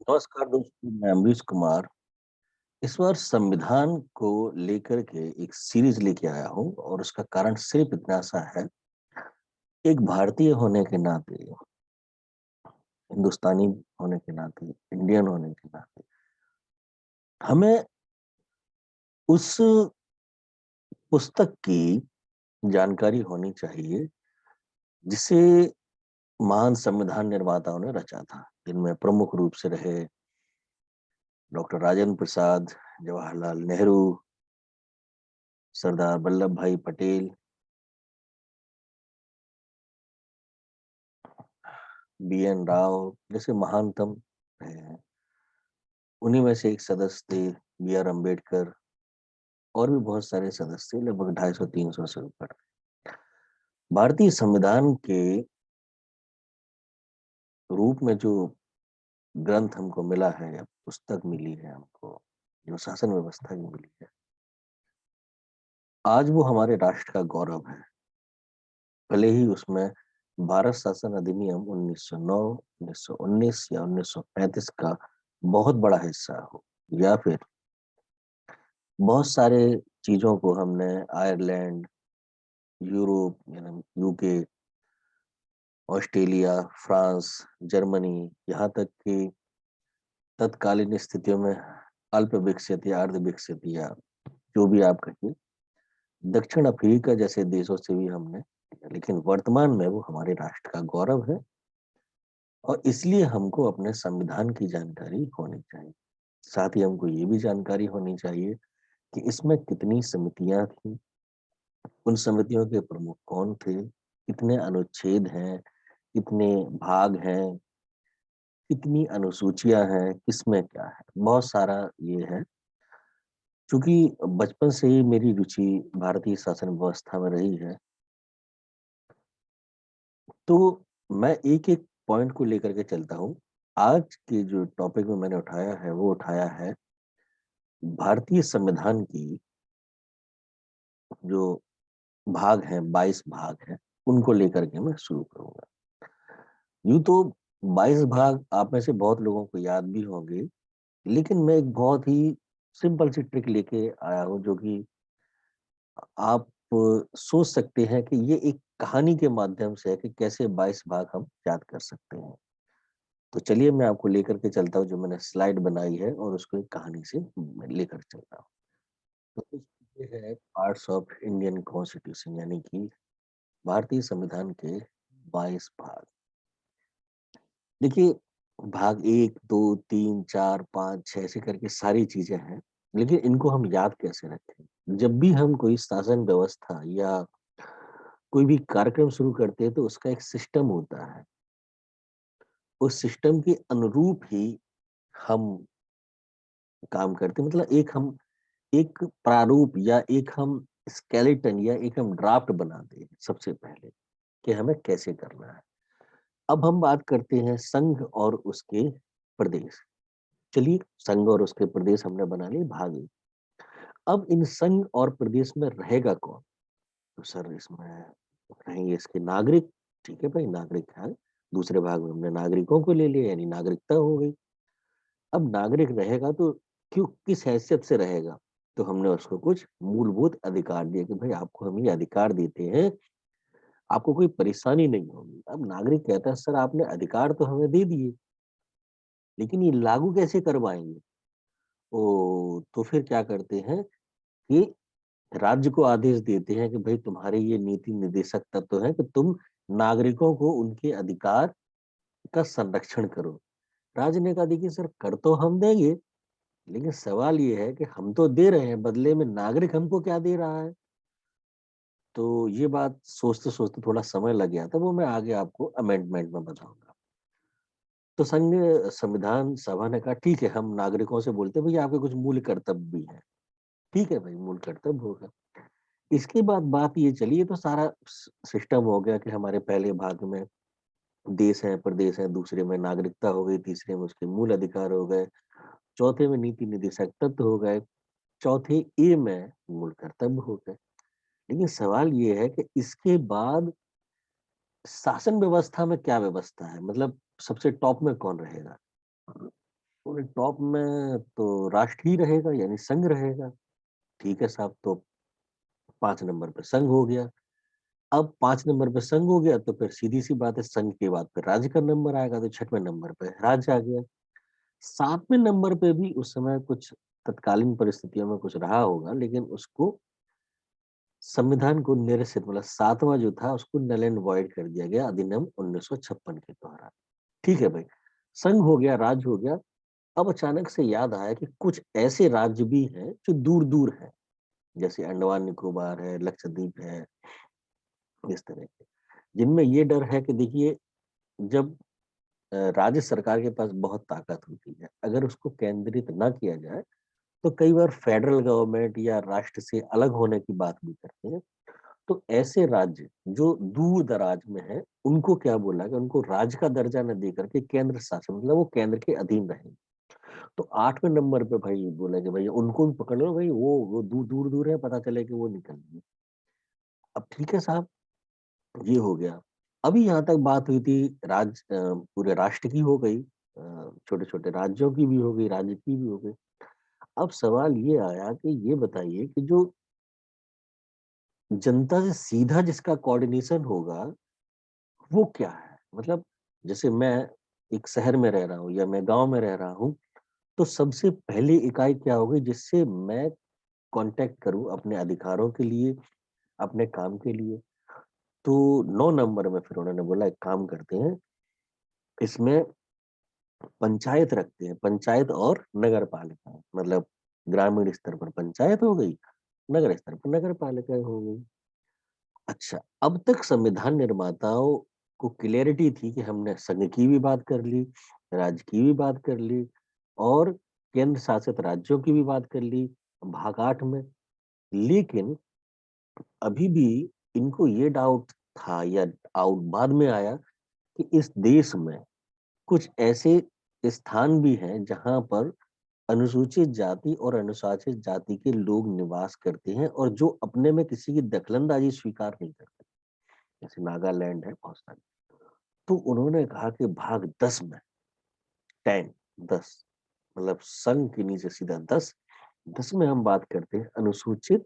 नमस्कार दोस्तों, मैं अमरीश कुमार। इस बार संविधान को लेकर के एक सीरीज लेके आया हूँ और उसका कारण सिर्फ इतना सा है। एक भारतीय होने के नाते, हिंदुस्तानी होने के नाते, इंडियन होने के नाते हमें उस पुस्तक की जानकारी होनी चाहिए जिसे महान संविधान निर्माताओं ने रचा था, जिनमें प्रमुख रूप से रहे डॉक्टर राजेंद्र प्रसाद, जवाहरलाल नेहरू, सरदार वल्लभ भाई पटेल, बी.एन. राव जैसे महानतम रहे हैं। उन्हीं में से एक सदस्य थे बी.आर. अम्बेडकर, और भी बहुत सारे सदस्य थे, लगभग 250-300 से ऊपर। भारतीय संविधान के रूप में जो ग्रंथ हमको मिला है या पुस्तक मिली है हमको, जो शासन व्यवस्था की मिली है, आज वो हमारे राष्ट्र का गौरव है। भले ही उसमें भारत शासन अधिनियम 1909, 1919 या 1935 का बहुत बड़ा हिस्सा हो, या फिर बहुत सारे चीजों को हमने आयरलैंड, यूरोप यानी यूके, ऑस्ट्रेलिया, फ्रांस, जर्मनी, यहाँ तक कि तत्कालीन स्थितियों में अल्प विकसित या अर्ध विकसित या जो भी आप कहिए, दक्षिण अफ्रीका जैसे देशों से भी हमने लिया। लेकिन वर्तमान में वो हमारे राष्ट्र का गौरव है और इसलिए हमको अपने संविधान की जानकारी होनी चाहिए। साथ ही हमको ये भी जानकारी होनी चाहिए कि इसमें कितनी समितियां थी, उन समितियों के प्रमुख कौन थे, कितने अनुच्छेद हैं, कितने भाग हैं, कितनी अनुसूचियां हैं, किसमें क्या है, बहुत सारा ये है। क्योंकि बचपन से ही मेरी रुचि भारतीय शासन व्यवस्था में रही है, तो मैं एक एक पॉइंट को लेकर के चलता हूँ। आज के जो टॉपिक में मैंने उठाया है वो उठाया है भारतीय संविधान की जो भाग हैं, 22 भाग हैं, उनको लेकर के मैं शुरू करूंगा। यूं तो 22 भाग आप में से बहुत लोगों को याद भी होंगे, लेकिन मैं एक बहुत ही सिंपल सी ट्रिक लेके आया हूँ जो कि आप सोच सकते हैं कि ये एक कहानी के माध्यम से है कि कैसे 22 भाग हम याद कर सकते हैं। तो चलिए मैं आपको लेकर के चलता हूँ, जो मैंने स्लाइड बनाई है और उसको एक कहानी से मैं लेकर चलता हूँ। तो ये है पार्ट्स ऑफ इंडियन कॉन्स्टिट्यूशन, यानी कि भारतीय संविधान के 22 भाग। देखिए, भाग 1, 2, 3, 4, 5, 6 ऐसे करके सारी चीजें हैं, लेकिन इनको हम याद कैसे रखें? जब भी हम कोई शासन व्यवस्था या कोई भी कार्यक्रम शुरू करते हैं तो उसका एक सिस्टम होता है। उस सिस्टम के अनुरूप ही हम काम करते हैं। मतलब एक प्रारूप या एक हम स्केलेटन या एक हम ड्राफ्ट बनाते हैं सबसे पहले कि हमें कैसे करना है। अब हम बात करते हैं संघ और उसके प्रदेश। चलिए, संघ और उसके प्रदेश हमने बना लिए भाग एक। अब इन संघ और प्रदेश में रहेगा कौन? तो सर, इसमें रहेंगे इसके नागरिक। ठीक है भाई, नागरिक है। दूसरे भाग में हमने नागरिकों को ले लिया, यानी नागरिकता हो गई। अब नागरिक रहेगा तो क्यों, किस हैसियत से रहेगा? तो हमने उसको कुछ मूलभूत अधिकार दिए कि भाई आपको हम ये अधिकार देते हैं, आपको कोई परेशानी नहीं होगी। अब नागरिक कहता है सर आपने अधिकार तो हमें दे दिए, लेकिन ये लागू कैसे करवाएंगे? ओ, तो फिर क्या करते हैं कि राज्य को आदेश देते हैं कि भाई तुम्हारे ये नीति निर्देशक तत्व है कि तुम नागरिकों को उनके अधिकार का संरक्षण करो। राज्य ने कहा देखिए सर, कर तो हम देंगे, लेकिन सवाल ये है कि हम तो दे रहे हैं, बदले में नागरिक हमको क्या दे रहा है? तो ये बात सोचते सोचते थोड़ा समय लग गया था, वो मैं आगे आपको अमेंडमेंट में बताऊंगा। तो संघ संविधान सभा ने कहा ठीक है, हम नागरिकों से बोलते हैं भैया आपके कुछ मूल कर्तव्य भी हैं। ठीक है भाई, मूल कर्तव्य होगा। इसके बाद बात ये चली, ये तो सारा सिस्टम हो गया कि हमारे पहले भाग में देश है, प्रदेश है, दूसरे में नागरिकता हो गई, तीसरे में उसके मूल अधिकार हो गए, चौथे में नीति निर्देशक तत्व हो गए, चौथे ए में मूल कर्तव्य हो गए। लेकिन सवाल ये है कि इसके बाद शासन व्यवस्था में क्या व्यवस्था है, मतलब सबसे टॉप में कौन रहेगा? और टॉप में तो राष्ट्र ही रहेगा, यानी संघ रहेगा। ठीक है साहब, तो 5 नंबर पे संघ हो गया। अब 5 नंबर पे संघ हो गया तो फिर सीधी सी बात है, संघ के बाद फिर राज्य का नंबर आएगा, तो 6वें नंबर पे राज्य आ गया। 7वें नंबर पे भी उस समय कुछ तत्कालीन परिस्थितियों में कुछ रहा होगा, लेकिन उसको संविधान को निरसित, मतलब 7वां जो था उसको नल एंड वॉइड कर दिया गया अधिनियम 1956 के द्वारा। ठीक है भाई, संघ हो गया, राज्य हो गया। अब अचानक से याद आया कि कुछ ऐसे राज्य भी हैं जो दूर दूर हैं, जैसे अंडमान निकोबार है, लक्षद्वीप है, इस तरह के, जिनमें ये डर है कि देखिए, जब राज्य सरकार के पास बहुत ताकत होती है, अगर उसको केंद्रित ना किया जाए तो कई बार फेडरल गवर्नमेंट या राष्ट्र से अलग होने की बात भी करते हैं। तो ऐसे राज्य जो दूर दराज में है, उनको क्या बोला कि उनको राज्य का दर्जा न दे करके केंद्र शासन, मतलब वो केंद्र के अधीन रहेंगे। तो 8वें नंबर पे भाई बोला कि भाई उनको भी पकड़ लो भाई, वो दूर दूर दूर है, पता चले कि वो निकल गए। अब ठीक है साहब, ये हो गया। अभी यहाँ तक बात हुई थी पूरे राष्ट्र की हो गई, छोटे छोटे राज्यों की भी हो गई, राज्य की भी हो गई। अब सवाल ये आया कि ये बताइए कि जो जनता से सीधा जिसका कोऑर्डिनेशन होगा वो क्या है? मतलब जैसे मैं एक शहर में रह रहा हूँ या मैं गांव में रह रहा हूँ, तो सबसे पहली इकाई क्या होगी जिससे मैं कांटेक्ट करूं अपने अधिकारों के लिए, अपने काम के लिए? तो 9 नंबर में फिर उन्होंने बोला एक काम करते हैं, इसमें पंचायत रखते हैं, पंचायत और नगर पालिका, मतलब ग्रामीण स्तर पर पंचायत हो गई, नगर स्तर पर नगर पालिका हो गई। अच्छा, अब तक संविधान निर्माताओं को क्लियरिटी थी कि हमने संघ की भी बात कर ली, राज्य की भी बात कर ली, और केंद्र शासित राज्यों की भी बात कर ली भाग 8 में। लेकिन अभी भी इनको ये डाउट था, या आउट बाद में आया, कि इस देश में कुछ ऐसे स्थान भी हैं जहां पर अनुसूचित जाति और अनुसूचित जाति के लोग निवास करते हैं, और जो अपने में किसी की दखलंदाजी स्वीकार नहीं करते, जैसे नागालैंड है, बहुत सारे। तो उन्होंने कहा कि भाग 10 में, 10, 10, मतलब संघ के नीचे सीधा 10, 10 में हम बात करते हैं अनुसूचित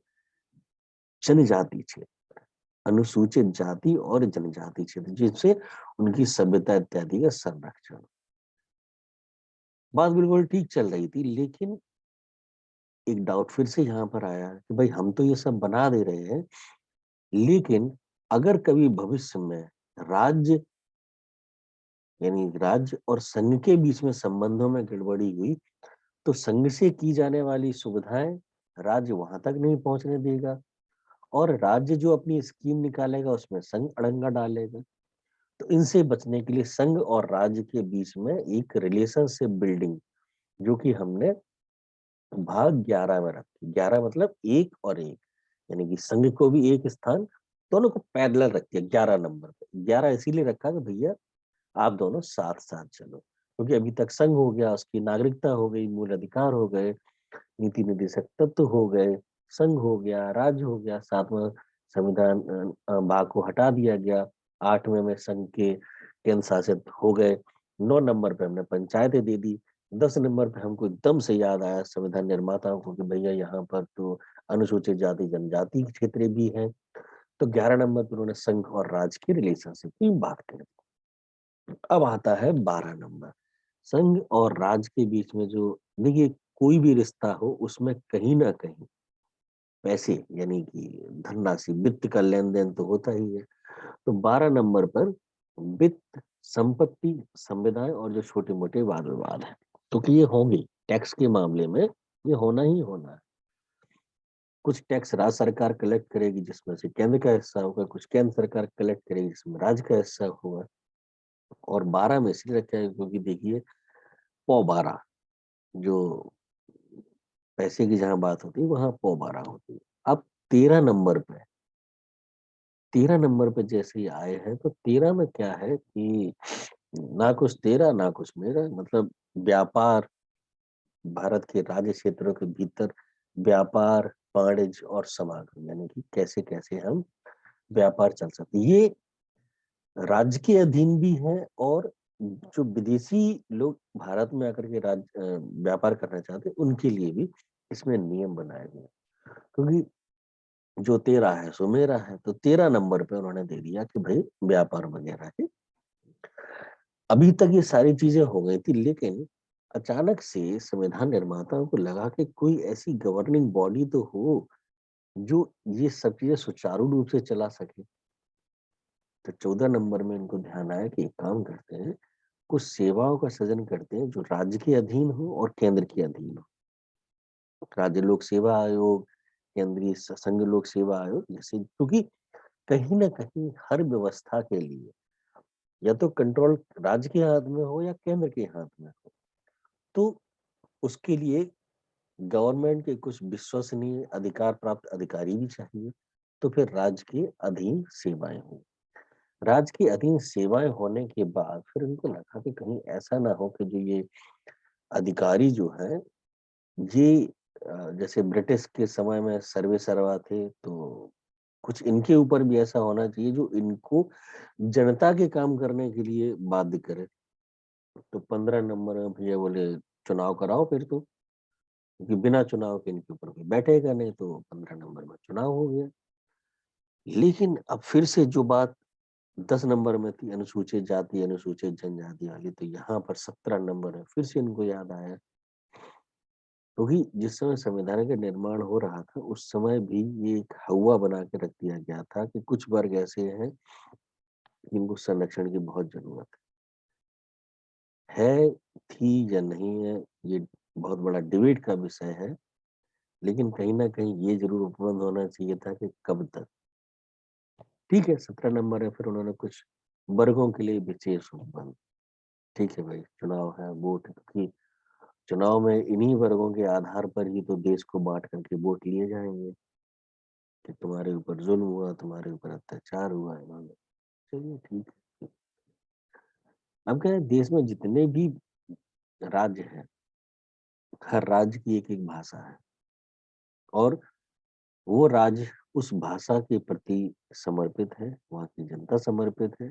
जनजाति क्षेत्र, अनुसूचित जाति और जनजाति क्षेत्र, जिससे उनकी सभ्यता इत्यादि का संरक्षण। बात बिल्कुल ठीक चल रही थी, लेकिन एक डाउट फिर से यहाँ पर आया कि भाई हम तो ये सब बना दे रहे हैं, लेकिन अगर कभी भविष्य में राज्य, यानी राज्य और संघ के बीच में संबंधों में गड़बड़ी हुई, तो संघ से की जाने वाली सुविधाएं राज्य वहां तक नहीं पहुंचने देगा, और राज्य जो अपनी स्कीम निकालेगा उसमें संघ अड़ंगा डालेगा। तो इनसे बचने के लिए संघ और राज्य के बीच में एक रिलेशनशिप बिल्डिंग, जो कि हमने भाग 11 में रखी। 11 मतलब एक और एक, यानी कि संघ को भी एक स्थान, दोनों को पैरेलल रख दिया 11 नंबर पे। 11 इसीलिए रखा कि भैया आप दोनों साथ साथ चलो, क्योंकि अभी तक संघ हो गया, उसकी नागरिकता हो गई, मूल अधिकार हो गए, नीति निर्देशक तत्व हो गए, संघ हो गया, राज्य हो गया, 7वां संविधान भाग को हटा दिया गया, 8वें में संघ के केंद्र शासित हो गए, 9 नंबर पे हमने पंचायतें दे दी, 10 नंबर पे हमको एकदम से याद आया संविधान निर्माताओं को कि भैया यहाँ पर तो अनुसूचित जाति जनजाति के क्षेत्र भी हैं। तो 11 नंबर पर उन्होंने संघ और राज्य की रिलेशनशिप की बात करी। अब आता है 12 नंबर, संघ और राज्य के बीच में जो, देखिए कोई भी रिश्ता हो उसमें कहीं ना कहीं पैसे, यानी कि धनराशि, वित्त का लेन देन तो होता ही है। तो 12 नंबर पर वित्त, संपत्ति, संविदाएं और जो छोटे मोटे वाद विवाद है, तो कि ये होंगे टैक्स के मामले में, ये होना ही होना है। कुछ टैक्स राज्य सरकार कलेक्ट करेगी जिसमें से केंद्र का हिस्सा होगा, कुछ केंद्र सरकार कलेक्ट करेगी जिसमें राज्य का हिस्सा होगा। और 12 में इसलिए रखा है क्योंकि देखिए, पौ 12, जो पैसे की जहां बात होती है वहां पौ 12 होती है। अब 13 नंबर पे, 13 नंबर पे जैसे ही आए हैं, तो 13 में क्या है कि ना कुछ तेरा ना कुछ मेरा, मतलब व्यापार, भारत के राज्य क्षेत्रों के भीतर व्यापार, वाणिज्य और समागम, यानी कि कैसे कैसे हम व्यापार चल सकते, ये राज्य के अधीन भी है और जो विदेशी लोग भारत में आकर के व्यापार करना चाहते हैं, उनके लिए भी इसमें नियम बनाए गए हैं। क्योंकि जो 13 है सो मेरा है, तो 13 नंबर पे उन्होंने दे दिया कि भाई व्यापार वगैरह है। अभी तक ये सारी चीजें हो गई थी, लेकिन अचानक से संविधान निर्माताओं को लगा कि कोई ऐसी गवर्निंग बॉडी तो हो जो ये सब चीजें सुचारू रूप से चला सके। तो 14 नंबर में इनको ध्यान आया कि एक काम करते हैं, कुछ सेवाओं का सृजन करते हैं जो राज्य के अधीन हो और केंद्र के अधीन हो। राज्य लोक सेवा आयोग, केंद्रीय संघ लोक सेवा आयोग, जैसे, क्योंकि कहीं ना कहीं हर व्यवस्था के लिए या तो कंट्रोल राज्य के हाथ में हो या केंद्र के हाथ में हो, तो उसके लिए गवर्नमेंट के कुछ विश्वसनीय अधिकार प्राप्त अधिकारी भी चाहिए। तो फिर राज्य के अधीन सेवाएं हो। राज्य के अधीन सेवाएं होने के बाद फिर उनको लगा कि कहीं ऐसा ना हो कि जो ये अधिकारी जो है, ये जैसे ब्रिटिश के समय में सर्वे सर्वा थे, तो कुछ इनके ऊपर भी ऐसा होना चाहिए जो इनको जनता के काम करने के लिए बाध्य करे। तो 15 नंबर में भैया बोले चुनाव कराओ फिर तो, क्योंकि बिना चुनाव के इनके ऊपर कोई बैठेगा नहीं, तो 15 नंबर में चुनाव हो गया। लेकिन अब फिर से जो बात 10 नंबर में थी, अनुसूचित जाति अनुसूचित जनजाति वाली, तो यहाँ पर 17 नंबर है, फिर से इनको याद आया। क्योंकि जिस समय संविधान का निर्माण हो रहा था, उस समय भी ये एक हौवा बना के रख दिया गया था कि कुछ वर्ग ऐसे हैं जिनको संरक्षण की बहुत जरूरत है, थी या नहीं है, ये बहुत बड़ा डिबेट का विषय है। लेकिन कहीं ना कहीं ये जरूर उपलब्ध होना चाहिए था कि कब तक। ठीक है, 17 नंबर है, फिर उन्होंने कुछ वर्गों के लिए विशेष उपबंध। ठीक है भाई, चुनाव है, वोट है, क्योंकि चुनाव में इन्हीं वर्गों के आधार पर ही तो देश को बांट करके वोट लिए जाएंगे कि तुम्हारे ऊपर जुल्म हुआ, तुम्हारे ऊपर अत्याचार हुआ इन्होंने। चलिए ठीक है। अब क्या है, देश में जितने भी राज्य हैं, हर राज्य की एक एक भाषा है, और वो राज्य उस भाषा के प्रति समर्पित है, वहाँ की जनता समर्पित है।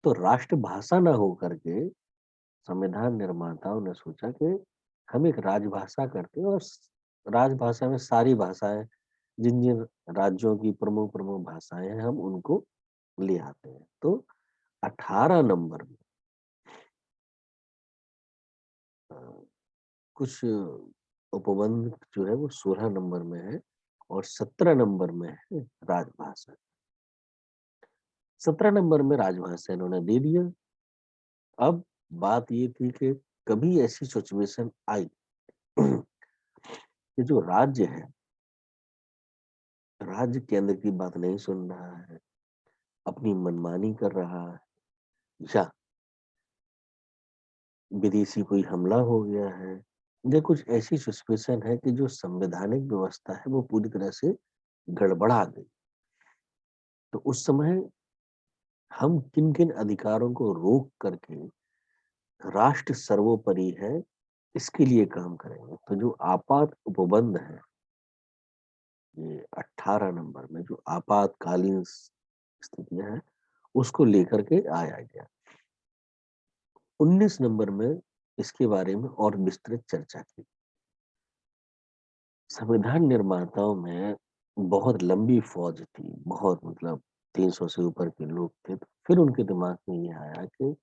तो राष्ट्रभाषा ना हो करके संविधान निर्माताओं ने सोचा कि हम एक राजभाषा करते हैं, और राजभाषा में सारी भाषाएं, जिन जिन राज्यों की प्रमुख प्रमुख भाषाएं हैं, हम उनको ले आते हैं। तो 18 नंबर में अ, कुछ उपबंध जो है वो 16 नंबर में है, और 17 नंबर में है राजभाषा। 17 नंबर में राजभाषा इन्होंने दे दिया। अब बात ये थी कि कभी ऐसी सिचुएशन आई कि जो राज्य है, राज्य केंद्र की बात नहीं सुन रहा है, अपनी मनमानी कर रहा है, या विदेशी कोई हमला हो गया है, या कुछ ऐसी सिचुएशन है कि जो संवैधानिक व्यवस्था है वो पूरी तरह से गड़बड़ा गई। तो उस समय हम किन किन अधिकारों को रोक करके राष्ट्र सर्वोपरि है इसके लिए काम करेंगे। तो जो आपात उपबंध है, ये 18 नंबर में जो आपातकालीन स्थितियां हैं, उसको लेकर के आया गया। 19 नंबर में इसके बारे में और विस्तृत चर्चा की। संविधान निर्माताओं में बहुत लंबी फौज थी, बहुत, मतलब 300 से ऊपर के लोग थे। तो फिर उनके दिमाग में ये आया कि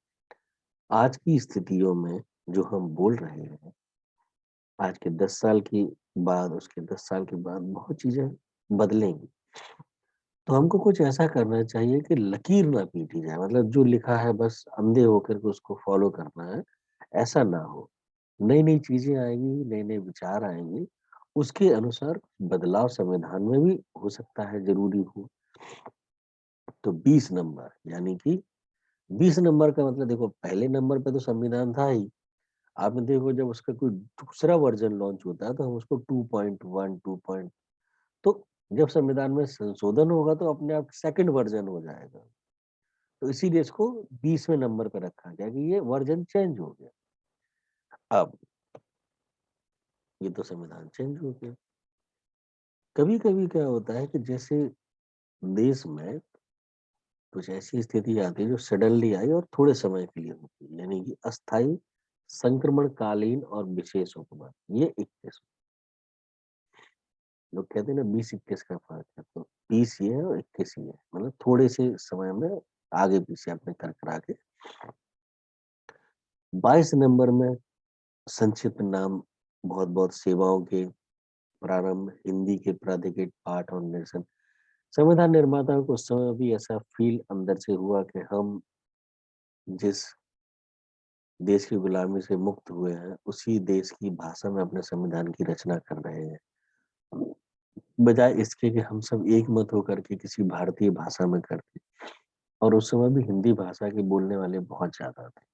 आज की स्थितियों में जो हम बोल रहे हैं, आज के 10 साल की बाद, उसके 10 साल के बाद बहुत चीजें बदलेंगी। तो हमको कुछ ऐसा करना चाहिए कि लकीर ना पीटी जाए, मतलब जो लिखा है बस अंधे होकर के उसको फॉलो करना है, ऐसा ना हो। नई नई चीजें आएंगी, नए नए विचार आएंगे, उसके अनुसार बदलाव संविधान में भी हो सकता है, जरूरी हो। तो 20 नंबर, यानी कि 20 नंबर का मतलब, देखो पहले नंबर पे तो संविधान था ही। आपने देखो जब उसका कोई दूसरा वर्जन लॉन्च होता है तो हम उसको 2.1 2 तो जब संविधान में संशोधन होगा तो अपने आप सेकंड वर्जन हो जाएगा। तो इसीलिए इसको 20वें नंबर पे रखा गया कि ये वर्जन चेंज हो गया। अब ये तो संविधान चेंज हो गया। कभी कभी क्या होता है कि जैसे देश में कुछ ऐसी स्थिति आती है जो सडनली आई और थोड़े समय के लिए होती है, यानी कि अस्थायी, संक्रमणकालीन और विशेष उपमा। ये 21। लोग कहते हैं ना 20-21 का फर्क है, तो 20 ये है और 21 ये है, मतलब थोड़े से समय में आगे पीछे आपने कर करा के। 22 नंबर में संक्षिप्त नाम, बहुत बहुत सेवाओं के प्रारंभ, हिंदी के प्राधिकृत पाठ और निरसन। संविधान निर्माताओं को उस समय भी ऐसा फील अंदर से हुआ कि हम जिस देश की गुलामी से मुक्त हुए हैं, उसी देश की भाषा में अपने संविधान की रचना कर रहे हैं, बजाय इसके कि हम सब एक मत होकर के किसी भारतीय भाषा में करते। और उस समय भी हिंदी भाषा के बोलने वाले बहुत ज्यादा थे,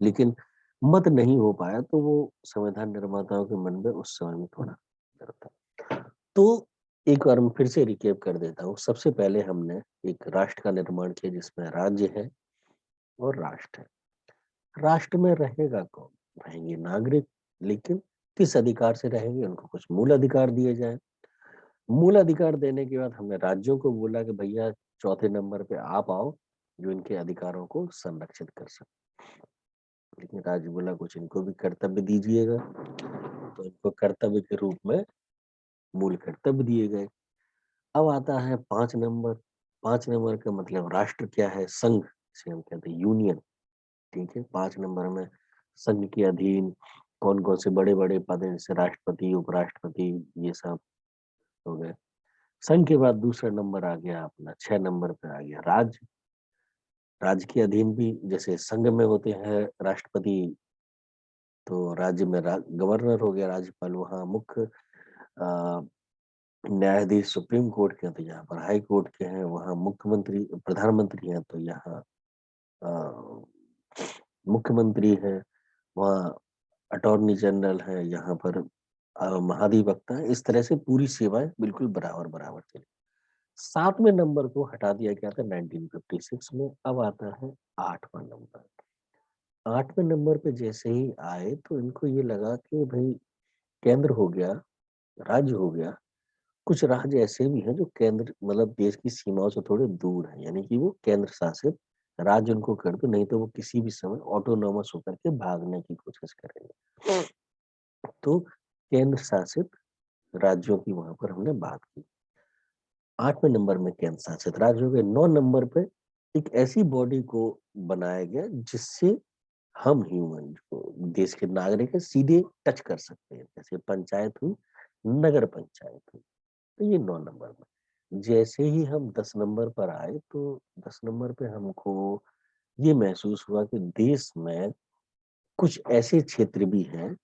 लेकिन मत नहीं हो पाया, तो वो संविधान निर्माताओं के मन में उस समय में थोड़ा डर था। तो एक बार मैं फिर से रिकेप कर देता हूँ। सबसे पहले हमने एक राष्ट्र का निर्माण किया जिसमें राज्य है और राष्ट्र है। राष्ट्र में रहेगा कौन? रहेंगे नागरिक, लेकिन किस अधिकार से रहेंगे? उनको कुछ मूल अधिकार दिए जाए। मूल अधिकार देने के बाद हमने राज्यों को बोला कि भैया चौथे नंबर पे आप आओ, जो इनके अधिकारों को संरक्षित कर सके। लेकिन राज्य बोला कुछ इनको भी कर्तव्य दीजिएगा, तो इनको कर्तव्य के रूप में मूल कर्तव्य दिए गए। अब आता है 5 नंबर। 5 नंबर का मतलब राष्ट्र क्या है? संघ, जिसे हम कहते हैं यूनियन। ठीक है, 5 नंबर में संघ के अधीन कौन कौन से बड़े बड़े पद हैं, जैसे राष्ट्रपति, उपराष्ट्रपति, ये सब हो गए। संघ के बाद दूसरा नंबर आ गया अपना, 6 नंबर पे आ गया राज्य। राज्य के अधीन भी जैसे संघ में होते हैं राष्ट्रपति, तो राज्य में गवर्नर हो गया, राज्यपाल। वहाँ मुख्य न्यायाधीश सुप्रीम कोर्ट के हैं, तो यहाँ पर हाई कोर्ट के हैं। वहाँ मुख्यमंत्री प्रधानमंत्री हैं, तो यहाँ मुख्यमंत्री है। वहाँ अटॉर्नी जनरल है, यहाँ पर महाधिवक्ता है। इस तरह से पूरी सेवाएं बिल्कुल बराबर बराबर चली। 7वें नंबर को हटा दिया गया था 1956 में। अब आता है 8वां नंबर। 8वें नंबर पे जैसे ही आए तो इनको ये लगा कि भाई केंद्र हो गया, राज्य हो गया, कुछ राज्य ऐसे भी हैं जो केंद्र मतलब देश की सीमाओं से थोड़े दूर हैं, यानी कि वो केंद्र शासित राज्य उनको कर दो, नहीं तो वो किसी भी समय ऑटोनोमस होकर के भागने की कोशिश करेंगे। तो केंद्र शासित राज्यों की वहां पर हमने बात की। 8वें नंबर में केंद्र शासित राज्य हो गए। 9 नंबर पे एक ऐसी बॉडी को बनाया गया जिससे हम ह्यूमन जो देश के नागरिक है सीधे टच कर सकते हैं, जैसे पंचायत हुई, नगर पंचायत हुई। तो ये 9 नंबर में। जैसे ही हम 10 नंबर पर आए तो 10 नंबर पे हमको ये महसूस हुआ कि देश में कुछ ऐसे क्षेत्र भी हैं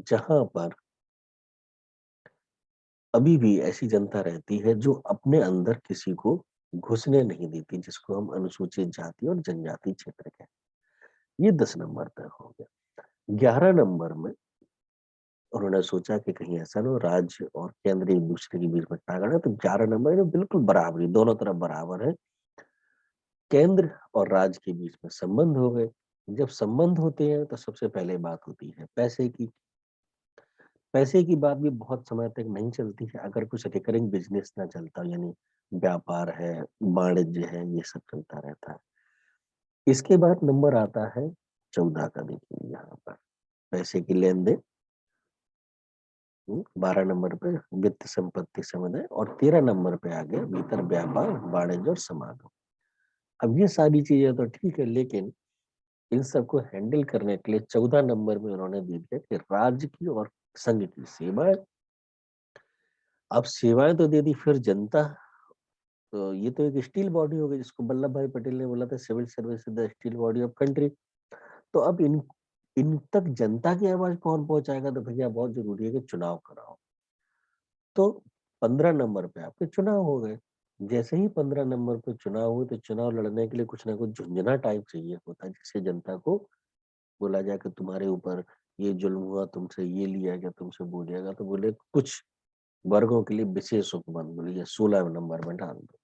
जहां पर अभी भी ऐसी जनता रहती है जो अपने अंदर किसी को घुसने नहीं देती, जिसको हम अनुसूचित जाति और जनजाति क्षेत्र कहते हैं। ये 10 नंबर तक हो गया। 11 नंबर में उन्होंने सोचा कि कहीं ऐसा ना हो राज्य और केंद्र एक दूसरे के बीच में टाकरा है, तो 11 नंबर में बिल्कुल बराबरी, दोनों तरफ बराबर है। केंद्र और राज्य के बीच में संबंध हो गए। जब संबंध होते हैं तो सबसे पहले बात होती है पैसे की। पैसे की बात भी बहुत समय तक नहीं चलती है अगर कुछ रिकरिंग बिजनेस ना चलता हो, यानी व्यापार है, वाणिज्य है, ये सब चलता रहता है। इसके बाद नंबर आता है 14 का। देखिए यहाँ पर पैसे की लेन देन। 12 नंबर पे वित्त संपत्ति समुदाय और 13 नंबर पे आ गया भीतर व्यापार, वाणिज्य और समागम। अब ये सारी चीजें तो ठीक है, लेकिन इन सबको हैंडल करने के लिए 14 नंबर में उन्होंने दे दिया कि राज्य की और संघ की सेवाएं। अब सेवाएं तो दे दी, फिर जनता। तो ये तो एक स्टील बॉडी हो गई, जिसको वल्लभ भाई पटेल ने बोला था civil service is the steel body of country. तो अब इन तक जनता की आवाज कौन पहुंचाएगा? तो भैया बहुत जरूरी है कि चुनाव कराओ। तो 15 नंबर पे आपके चुनाव हो गए। जैसे ही 15 नंबर पे चुनाव हुए तो चुनाव लड़ने के लिए कुछ ना कुछ झुंझुना टाइप चाहिए होता है, जिससे जनता को बोला जाए कि तुम्हारे ऊपर ये जुल्म हुआ, तुमसे ये लिया गया, तुमसे वो लिया गया। तो बोले कुछ वर्गों के लिए विशेष उपबंध, बोलिए 16 नंबर में डाल दो।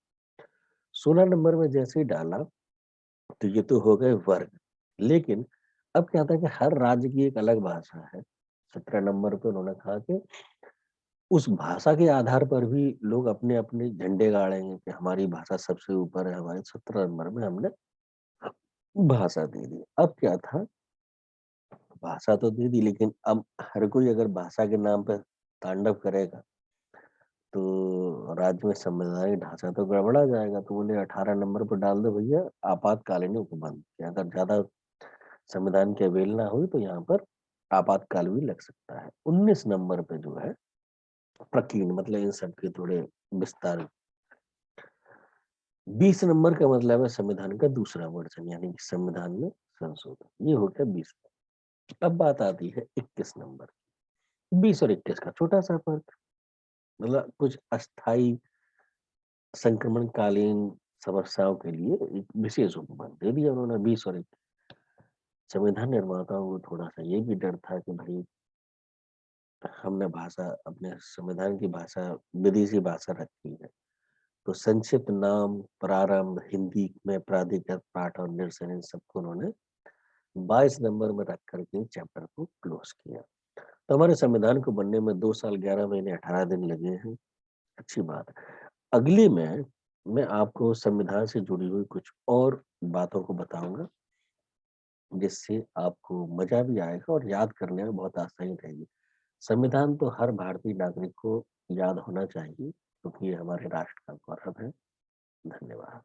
16 नंबर में जैसे ही डाला तो ये तो हो गए वर्ग। लेकिन अब क्या था कि हर राज्य की एक अलग भाषा है। 17 नंबर पे उन्होंने कहा कि उस भाषा के आधार पर भी लोग अपने-अपने झंडे गाड़ेंगे कि हमारी भाषा सबसे ऊपर है, हमारे 17 नंबर में हमने भाषा दे दी। अब क्या था, भाषा तो दे दी लेकिन अब हर कोई अगर भाषा के नाम पे तांडव करेगा, तो राज्य में संवैधानिक ढाँचा तो गड़बड़ा जाएगा। तो बोले 18 नंबर पे डाल दो भैया आपातकालीन उपबंध कि अगर ज़्यादा संविधान की अवहेलना हुई तो यहाँ पर आपातकाल भी लग सकता है। 19 नंबर पे जो है प्रकीर्णन मतलब इन सब के थोड़े विस्तार। 20 नंबर का मतलब है संविधान का दूसरा वर्जन यानी कि संविधान में संशोधन। ये हो गया 20। अब बात आती है 21 नंबर। 20 और 21 का छोटा-सा फ़र्क, मतलब कुछ अस्थायी संक्रमणकालीन समस्याओं के लिए एक विशेष उपबंध दे दिया उन्होंने 20 और 21। संविधान निर्माताओं को थोड़ा-सा ये भी डर था कि भई हमने भाषा अपने संविधान की भाषा विदेशी भाषा रखी है। तो संक्षिप्त नाम, प्रारंभ, हिंदी में प्राधिकृत पाठ और निरसन इन सबको उन्होंने 22 नंबर में रख कर के चैप्टर को क्लोज किया। तो हमारे संविधान को बनने में 2 साल 11 महीने 18 दिन लगे हैं, अच्छी बात है। अगले में मैं आपको संविधान से जुड़ी हुई कुछ और बातों को बताऊँगा, जिससे आपको मज़ा भी आएगा और याद करने में बहुत आसानी रहेगी। संविधान तो हर भारतीय नागरिक को याद होना चाहिए, क्योंकि ये हमारे राष्ट्र का गौरव है। धन्यवाद।